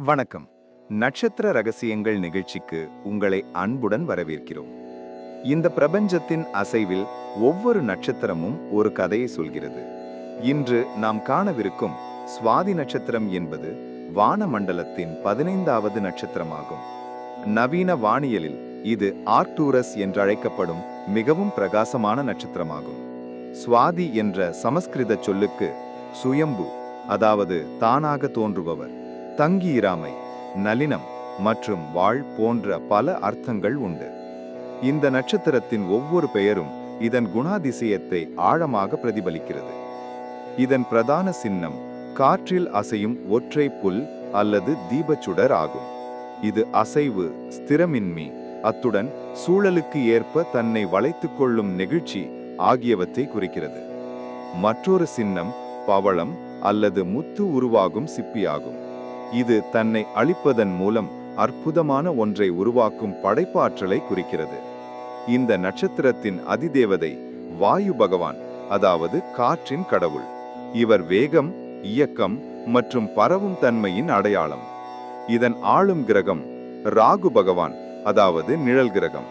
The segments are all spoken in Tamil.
வணக்கம். நட்சத்திர ரகசியங்கள் நிகழ்ச்சிக்கு உங்களை அன்புடன் வரவேற்கிறோம். இந்த பிரபஞ்சத்தின் அசைவில் ஒவ்வொரு நட்சத்திரமும் ஒரு கதையை சொல்கிறது. இன்று நாம் காணவிருக்கும் சுவாதி நட்சத்திரம் என்பது வானமண்டலத்தின் 15வது நட்சத்திரமாகும். நவீன வானியலில் இது ஆர்க்டூரஸ் என்றழைக்கப்படும் மிகவும் பிரகாசமான நட்சத்திரமாகும். சுவாதி என்ற சமஸ்கிருத சொல்லுக்கு சுயம்பு, அதாவது தானாக தோன்றுபவர், தங்கியிராமை, நளினம் மற்றும் வாழ் போன்ற பல அர்த்தங்கள் உண்டு. இந்த நட்சத்திரத்தின் ஒவ்வொரு பெயரும் இதன் குணாதிசயத்தை ஆழமாக பிரதிபலிக்கிறது. இதன் பிரதான சின்னம் காற்றில் அசையும் ஒற்றை புல் அல்லது தீபச்சுடர் ஆகும். இது அசைவு, ஸ்திரமின்மை, அத்துடன் சூழலுக்கு ஏற்ப தன்னை வளைத்துக் கொள்ளும் நெகிழ்ச்சி ஆகியவற்றை குறிக்கிறது. மற்றொரு சின்னம் பவளம் அல்லது முத்து உருவாகும் சிப்பியாகும். இது தன்னை அழிப்பதன் மூலம் அற்புதமான ஒன்றை உருவாக்கும் படைப்பாற்றலை குறிக்கிறது. இந்த நட்சத்திரத்தின் அதிதேவதை வாயு பகவான், அதாவது காற்றின் கடவுள். இவர் வேகம், இயக்கம் மற்றும் பரவும் தன்மையின் அடையாளம். இதன் ஆளும் கிரகம் ராகு பகவான், அதாவது நிழல் கிரகம்.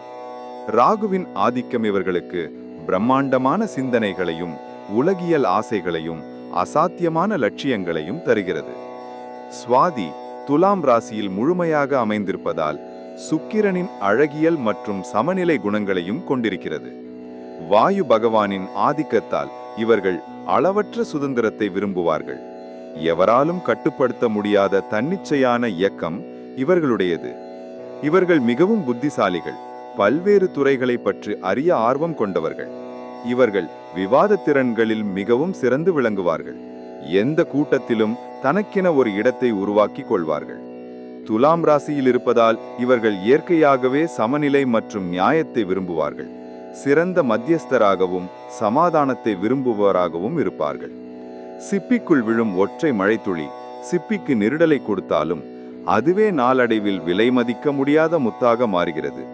ராகுவின் ஆதிக்கம் இவர்களுக்கு பிரம்மாண்டமான சிந்தனைகளையும் உலகியல் ஆசைகளையும் அசாத்தியமான லட்சியங்களையும் தருகிறது. சுவாதி துலாம் ராசியில் முழுமையாக அமைந்திருப்பதால் சுக்கிரனின் அழகியல் மற்றும் சமநிலை குணங்களையும் கொண்டிருக்கிறது. வாயு பகவானின் ஆதிக்கத்தால் இவர்கள் அளவற்ற சுதந்திரத்தை விரும்புவார்கள். எவராலும் கட்டுப்படுத்த முடியாத தன்னிச்சையான இயக்கம் இவர்களுடையது. இவர்கள் மிகவும் புத்திசாலிகள், பல்வேறு துறைகளை பற்றி அறிய ஆர்வம் கொண்டவர்கள். இவர்கள் விவாத திறன்களில் மிகவும் சிறந்து விளங்குவார்கள். எந்த கூட்டத்திலும் தனக்கென ஒரு இடத்தை உருவாக்கி கொள்வார்கள். துலாம் ராசியில் இருப்பதால் இவர்கள் இயற்கையாகவே சமநிலை மற்றும் நியாயத்தை விரும்புவார்கள். சிறந்த மத்தியஸ்தராகவும் சமாதானத்தை விரும்புபவராகவும் இருப்பார்கள். சிப்பிக்குள் விழும் ஒற்றை மழைத்துளி சிப்பிக்கு நெருடலை கொடுத்தாலும் அதுவே நாளடைவில் விலை மதிக்க முடியாத முத்தாக மாறுகிறது.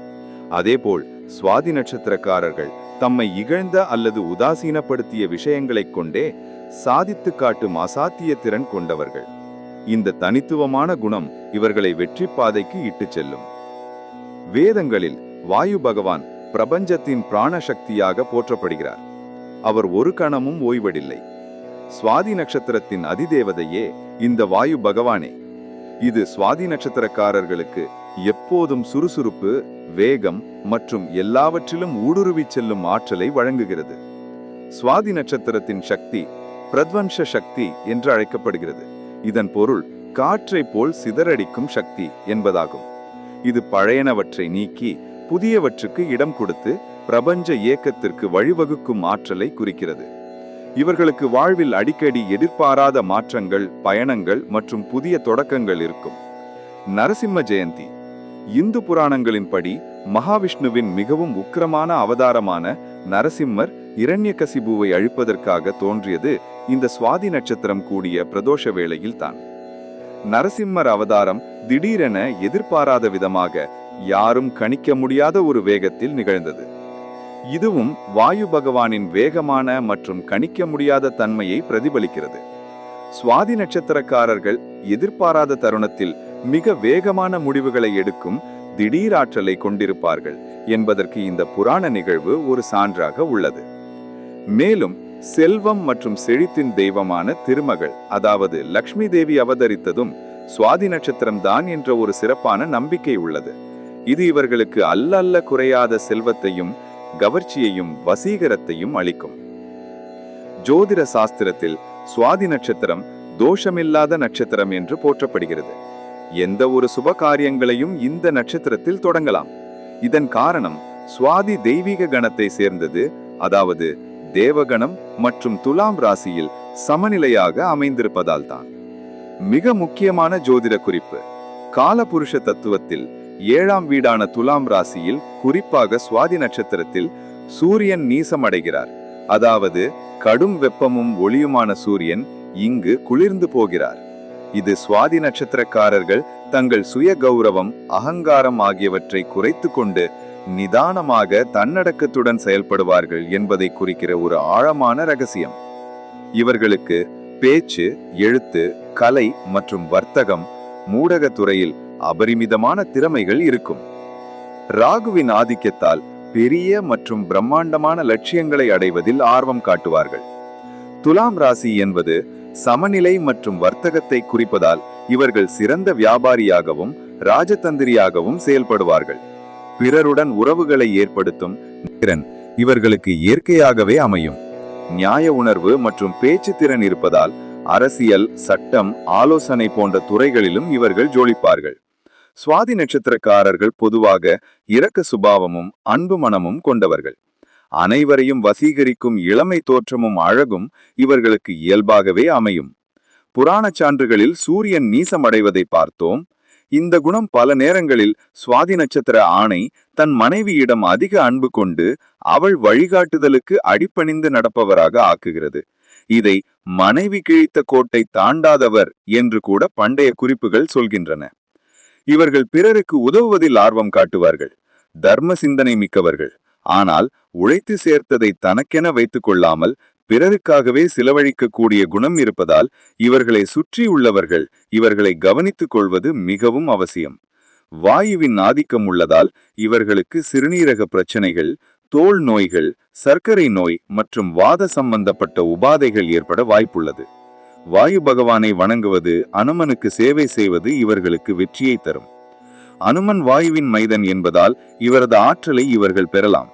அதேபோல் சுவாதி நட்சத்திரக்காரர்கள் தம்மை இகழ்ந்த அல்லது உதாசீனப்படுத்திய விஷயங்களைக் கொண்டே சாதித்து காட்டும் அசாத்திய திறன் கொண்டவர்கள். இந்த தனித்துவமான குணம் இவர்களை வெற்றி பாதைக்கு இட்டுச் செல்லும். வேதங்களில் வாயு பகவான் பிரபஞ்சத்தின் பிராண சக்தியாக போற்றப்படுகிறார். அவர் ஒரு கணமும் ஓய்வதில்லை. சுவாதி நட்சத்திரத்தின் அதிதேவதையே இந்த வாயு பகவானே. இது சுவாதி நட்சத்திரக்காரர்களுக்கு எப்போதும் சுறுசுறுப்பு, வேகம் மற்றும் எல்லாவற்றிலும் ஊடுருவிச் செல்லும் ஆற்றலை வழங்குகிறது. சுவாதி நட்சத்திரத்தின் சக்தி பிரத்வம்ச சக்தி என்று அழைக்கப்படுகிறது. இதன் பொருள் காற்றை போல் சிதறடிக்கும் சக்தி என்பதாகும். இது பழையனவற்றை நீக்கி புதியவற்றுக்கு இடம் கொடுத்து பிரபஞ்ச இயக்கத்திற்கு வழிவகுக்கும் ஆற்றலை குறிக்கிறது. இவர்களுக்கு வாழ்வில் அடிக்கடி எதிர்பாராத மாற்றங்கள், பயணங்கள் மற்றும் புதிய தொடக்கங்கள் இருக்கும். நரசிம்ம ஜெயந்தி இந்து புராணங்களின்படி மகாவிஷ்ணுவின் மிகவும் உக்கிரமான அவதாரமான நரசிம்மர் இரண்யகசிபுவை அழிப்பதற்காக தோன்றியது இந்த சுவாதி நட்சத்திரம் கூடிய பிரதோஷ வேளையில் தான். நரசிம்மர் அவதாரம் திடீரென எதிர்பாராத விதமாக யாரும் கணிக்க முடியாத ஒரு வேகத்தில் நிகழ்ந்தது. இதுவும் வாயு பகவானின் வேகமான மற்றும் கணிக்க முடியாத தன்மையை பிரதிபலிக்கிறது. சுவாதி நட்சத்திரக்காரர்கள் எதிர்பாராத தருணத்தில் மிக வேகமான முடிவுகளை எடுக்கும் திடீராற்றலை கொண்டிருப்பார்கள் என்பதற்கு இந்த புராண நிகழ்வு ஒரு சான்றாக உள்ளது. மேலும் செல்வம் மற்றும் செழித்தின் தெய்வமான திருமகள், அதாவது லக்ஷ்மி தேவி அவதரித்ததும் சுவாதி நட்சத்திரம் தான் என்ற ஒரு சிறப்பான நம்பிக்கை உள்ளது. இது இவர்களுக்கு அல்ல குறையாத செல்வத்தையும் கவர்ச்சியையும் வசீகரத்தையும் அளிக்கும். ஜோதிட சாஸ்திரத்தில் சுவாதி நட்சத்திரம் தோஷமில்லாத நட்சத்திரம் என்று போற்றப்படுகிறது. எந்த ஒரு சுப காரியங்களையும் இந்த நட்சத்திரத்தில் தொடங்கலாம். இதன் காரணம் சுவாதி தெய்வீக கணத்தை சேர்ந்தது, அதாவது தேவகணம் மற்றும் துலாம் ராசியில் சமநிலையாக அமைந்திருப்பதால் தான். மிக முக்கியமான ஜோதிட குறிப்பு, காலபுருஷ தத்துவத்தில் 7ஆம் வீடான துலாம் ராசியில், குறிப்பாக சுவாதி நட்சத்திரத்தில் சூரியன் நீசமடைகிறார். அதாவது கடும் வெப்பமும் ஒளியுமான சூரியன் இங்கு குளிர்ந்து போகிறார். இது சுவாதி நட்சத்திரக்காரர்கள் தங்கள் சுய கௌரவம், அகங்காரம் ஆகியவற்றை குறைத்து கொண்டு நிதானமாக தன்னடக்கத்துடன் செயல்படுவார்கள் என்பதை குறிக்கிற ஒரு ஆழமான ரகசியம். இவர்களுக்கு பேச்சு, எழுத்து, கலை மற்றும் வர்த்தகம் மூடகத்துறையில் அபரிமிதமான திறமைகள் இருக்கும். ராகுவின் ஆதிக்கத்தால் பெரிய மற்றும் பிரம்மாண்டமான லட்சியங்களை அடைவதில் ஆர்வம் காட்டுவார்கள். துலாம் ராசி என்பது சமநிலை மற்றும் வர்த்தகத்தை குறிப்பதால் இவர்கள் சிறந்த வியாபாரியாகவும் ராஜதந்திரியாகவும் செயல்படுவார்கள். பிறருடன் உறவுகளை ஏற்படுத்தும் திறன் இவர்களுக்கு இயற்கையாகவே அமையும். நியாய உணர்வு மற்றும் பேச்சு திறன் இருப்பதால் அரசியல், சட்டம், ஆலோசனை போன்ற துறைகளிலும் இவர்கள் ஜொலிப்பார்கள். சுவாதி நட்சத்திரக்காரர்கள் பொதுவாக இரக்க சுபாவமும் அன்பு மனமும் கொண்டவர்கள். அனைவரையும் வசீகரிக்கும் இளமை தோற்றமும் அழகும் இவர்களுக்கு இயல்பாகவே அமையும். புராண சான்றுகளில் சூரியன் நீசமடைவதை பார்த்தோம். இந்த குணம் பல நேரங்களில் சுவாதி நட்சத்திர ஆணை தன் மனைவியிடம் அதிக அன்பு கொண்டு அவள் வழிகாட்டுதலுக்கு அடிபணிந்து நடப்பவராக ஆக்குகிறது. இதை மனைவி கிழித்த கோட்டை தாண்டாதவர் என்று கூட பண்டைய குறிப்புகள் சொல்கின்றன. இவர்கள் பிறருக்கு உதவுவதில் ஆர்வம் காட்டுவார்கள். தர்ம சிந்தனை மிக்கவர்கள். ஆனால் உழைத்து சேர்த்ததை தனக்கென வைத்துக் கொள்ளாமல் பிறருக்காகவே செலவழிக்கக்கூடிய குணம் இருப்பதால் இவர்களை சுற்றி உள்ளவர்கள் இவர்களை கவனித்துக் கொள்வது மிகவும் அவசியம். வாயுவின் ஆதிக்கம் உள்ளதால் இவர்களுக்கு சிறுநீரக பிரச்சனைகள், தோல் நோய்கள், சர்க்கரை நோய் மற்றும் வாத சம்பந்தப்பட்ட உபாதைகள் ஏற்பட வாய்ப்புள்ளது. வாயு பகவானை வணங்குவது, அனுமனுக்கு சேவை செய்வது இவர்களுக்கு வெற்றியை தரும். அனுமன் வாயுவின் மைதன் என்பதால் இவரது ஆற்றலை இவர்கள் பெறலாம்.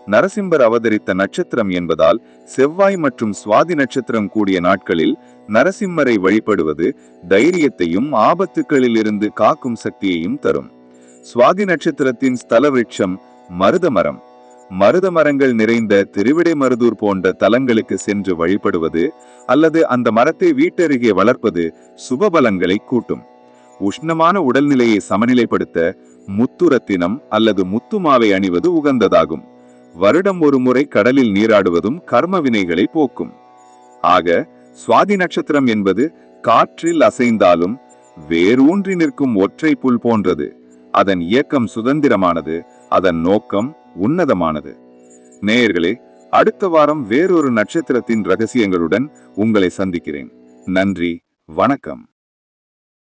நரசிம்மர் அவதரித்த நட்சத்திரம் என்பதால் செவ்வாய் மற்றும் சுவாதி நட்சத்திரம் கூடிய நாட்களில் நரசிம்மரை வழிபடுவது தைரியத்தையும் ஆபத்துக்களில் இருந்து காக்கும் சக்தியையும் தரும். சுவாதி நட்சத்திரத்தின் ஸ்தல விருட்சம் மருதமரம். மருதமரங்கள் நிறைந்த திருவிடைமருதூர் போன்ற தலங்களுக்கு சென்று வழிபடுவது அல்லது அந்த மரத்தை வீட்டருகே வளர்ப்பது சுபபலங்களை கூட்டும். உஷ்ணமான உடல்நிலையை சமநிலைப்படுத்த முத்துரத்தினம் அல்லது முத்துமாவை அணிவது உகந்ததாகும். வருடம் ஒரு முறை கடலில் நீராடுவதும் கர்ம வினைகளை போக்கும். ஆக சுவாதி நட்சத்திரம் என்பது காற்றில் அசைந்தாலும் வேரூன்றி நிற்கும் ஒற்றை புல் போன்றது. அதன் இயக்கம் சுதந்திரமானது, அதன் நோக்கம் உன்னதமானது. நேயர்களே, அடுத்த வாரம் வேறொரு நட்சத்திரத்தின் ரகசியங்களுடன் உங்களை சந்திக்கிறேன். நன்றி, வணக்கம்.